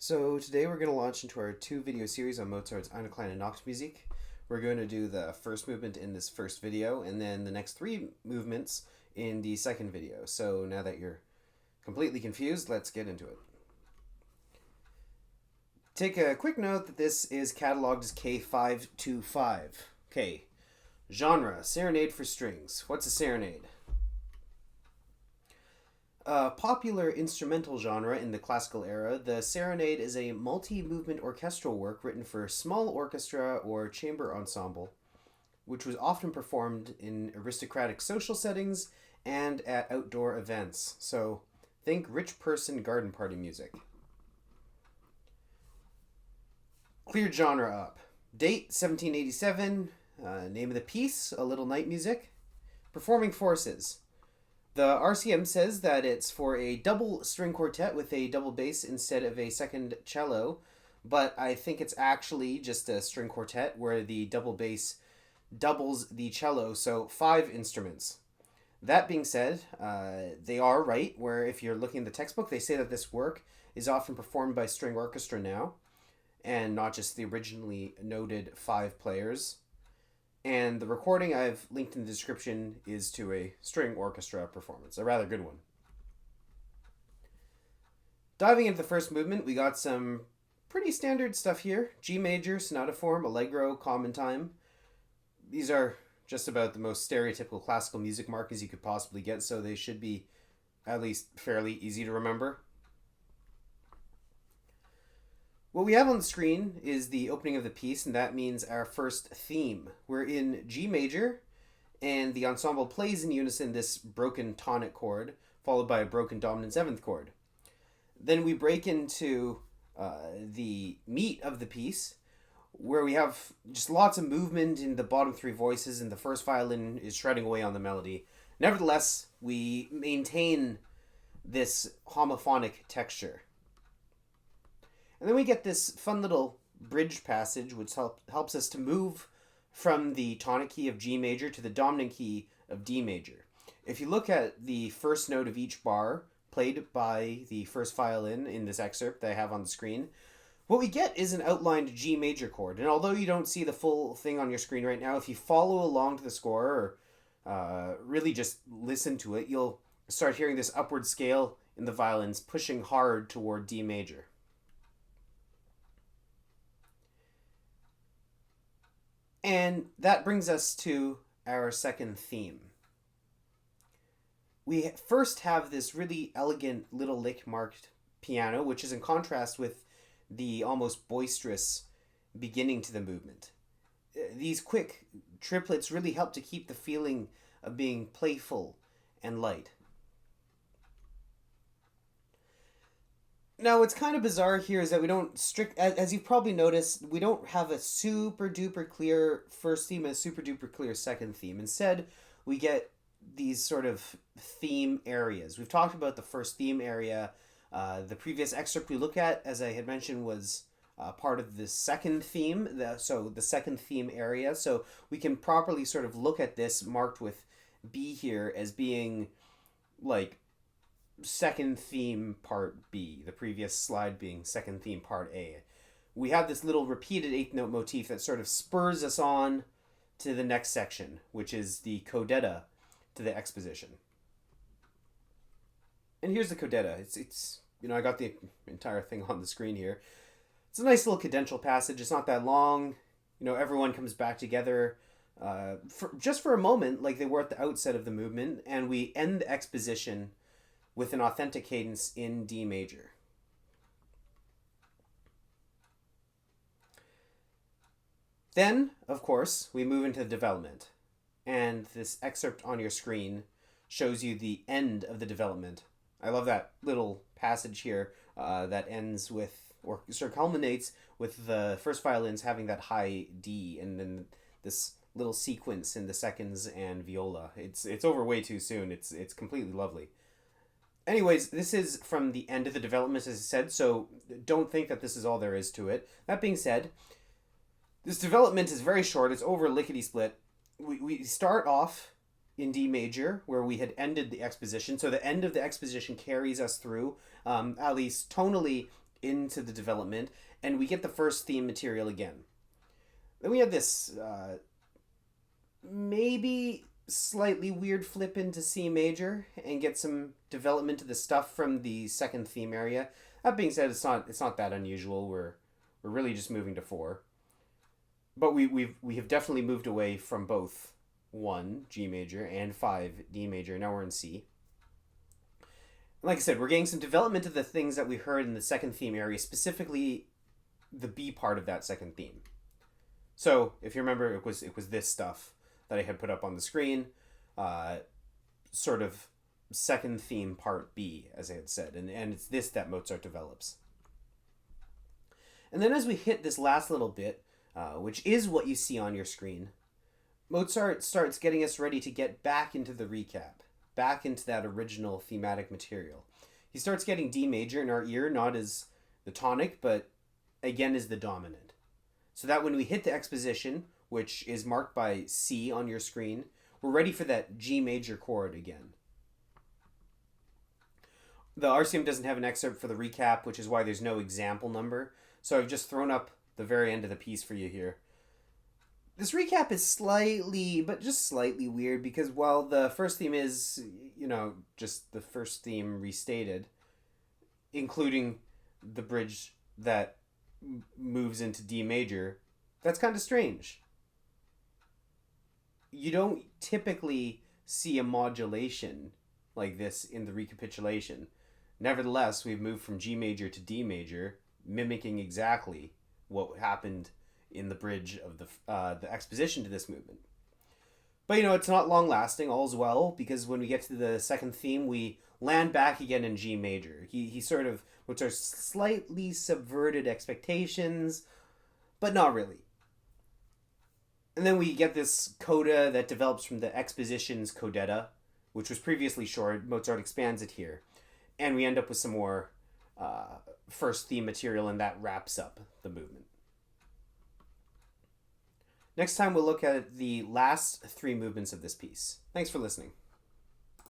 So today we're going to launch into our two-video series on Mozart's Eine kleine Nachtmusik. We're going to do the first movement in this first video and then the next three movements in the second video. So now that you're completely confused, let's get into it. Take a quick note that this is cataloged as K525. Okay, genre, serenade for strings. What's a serenade? A popular instrumental genre in the classical era, the serenade is a multi-movement orchestral work written for small orchestra or chamber ensemble, which was often performed in aristocratic social settings and at outdoor events. So think rich person garden party music. Cleared genre up. Date 1787. Name of the piece, A Little Night Music. Performing forces. The RCM says that it's for a double string quartet with a double bass instead of a second cello, but I think it's actually just a string quartet where the double bass doubles the cello, so 5 instruments. That being said, they are right, where if you're looking at the textbook, they say that this work is often performed by string orchestra now, and not just the originally noted 5 players. And the recording I've linked in the description is to a string orchestra performance, a rather good one. Diving into the first movement, we got some pretty standard stuff here. G major, sonata form, allegro, common time. These are just about the most stereotypical classical music markings you could possibly get, so they should be at least fairly easy to remember. What we have on the screen is the opening of the piece, and that means our first theme. We're in G major, and the ensemble plays in unison this broken tonic chord, followed by a broken dominant 7th chord. Then we break into the meat of the piece, where we have just lots of movement in the bottom 3 voices, and the first violin is shredding away on the melody. Nevertheless, we maintain this homophonic texture. And then we get this fun little bridge passage which helps us to move from the tonic key of G major to the dominant key of D major. If you look at the first note of each bar played by the first violin in this excerpt that I have on the screen, what we get is an outlined G major chord. And although you don't see the full thing on your screen right now, if you follow along to the score or really just listen to it, you'll start hearing this upward scale in the violins pushing hard toward D major. And that brings us to our second theme. We first have this really elegant little lick marked piano, which is in contrast with the almost boisterous beginning to the movement. These quick triplets really help to keep the feeling of being playful and light. Now, what's kind of bizarre here is that we don't as you've probably noticed, we don't have a super duper clear first theme and a super duper clear second theme. Instead, we get these sort of theme areas. We've talked about the first theme area. The previous excerpt we look at, as I had mentioned, was part of the second theme, so the second theme area. So we can properly sort of look at this marked with B here as being like second theme part B, the previous slide being second theme part A. We have this little repeated 8th note motif that sort of spurs us on to the next section, which is the Codetta to the Exposition. And here's the Codetta. It's I got the entire thing on the screen here. It's a nice little cadential passage. It's not that long. Everyone comes back together for a moment, like they were at the outset of the movement, and we end the exposition with an authentic cadence in D major. Then, of course, we move into the development. And this excerpt on your screen shows you the end of the development. I love that little passage here that ends with, or sort of culminates with the first violins having that high D, and then this little sequence in the seconds and viola. It's over way too soon. It's completely lovely. Anyways, this is from the end of the development, as I said, so don't think that this is all there is to it. That being said, this development is very short. It's over lickety-split. We start off in D major, where we had ended the exposition. So the end of the exposition carries us through, at least tonally, into the development, and we get the first theme material again. Then we have this maybe slightly weird flip into C major and get some development of the stuff from the second theme area. That being said, it's not that unusual. We're really just moving to 4. But we have definitely moved away from both 1 G major and 5 D major. Now we're in C. Like I said, we're getting some development of the things that we heard in the second theme area, specifically the B part of that second theme. So, if you remember, it was this stuff that I had put up on the screen, sort of second theme part B, as I had said, and it's this that Mozart develops. And then as we hit this last little bit, which is what you see on your screen, Mozart starts getting us ready to get back into the recap, back into that original thematic material. He starts getting D major in our ear, not as the tonic, but again as the dominant. So that when we hit the exposition, which is marked by C on your screen, we're ready for that G major chord again. The RCM doesn't have an excerpt for the recap, which is why there's no example number. So I've just thrown up the very end of the piece for you here. This recap is slightly, but just slightly weird, because while the first theme is, just the first theme restated, including the bridge that moves into D major, that's kind of strange. You don't typically see a modulation like this in the recapitulation. Nevertheless, we've moved from G major to D major, mimicking exactly what happened in the bridge of the exposition to this movement. But it's not long lasting, all's well, because when we get to the second theme, we land back again in G major. He sort of, which are slightly subverted expectations, but not really. And then we get this coda that develops from the Exposition's Codetta, which was previously short. Mozart expands it here. And we end up with some more first theme material, and that wraps up the movement. Next time we'll look at the last 3 movements of this piece. Thanks for listening.